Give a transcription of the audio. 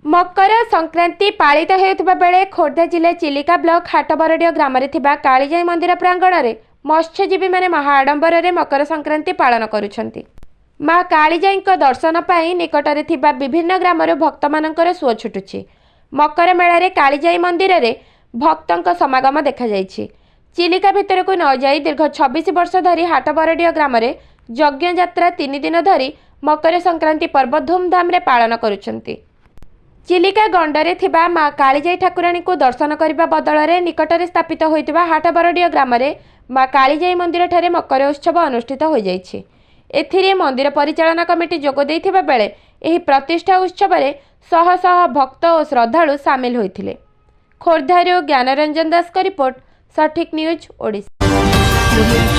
मकर संक्रांति पालित होता बेले खोर्धा जिला चिलिका ब्लॉक हाटबरडिया ग्राम कालीजाई मंदिर प्रांगण में मत्स्यजीवी मैंने महाआडंबर में मकर संक्रांति पालन करुछंती। माँ कालीजाई दर्शन पाई निकटरे थिबा विभिन्न ग्राम भक्त मानकर सुओ छुटुछि। मकर मेला रे कालीजाई मंदिर में भक्तों समागम देखा जायछि। चिलिका भितर को न जाई दीर्घ 26 वर्ष धरी हाटबरडिया ग्राम में यज्ञ यात्रा 3 दिन धरी मकर संक्रांति पर्व धूमधाम रे पालन करुछंती। चिलिका गंडरे थिबा माँ कालीजाई ठाकुराणी को दर्शन करने बदल में निकटरे स्थापित होइतिबा हाटबरडिया ग्राम में माँ कालीजाई मंदिर ठारे मकर उत्सव अनुष्ठित हो जाइछि। एथिरे मंदिर परिचालना कमिटी जोग देइथिबा बेले एही प्रतिष्ठा उत्सव में शह शह भक्त और श्रद्धालु सामिल होइथिले। खोर्धारू ज्ञानरंजन दास का रिपोर्ट, सठिक न्यूज ओडिशा।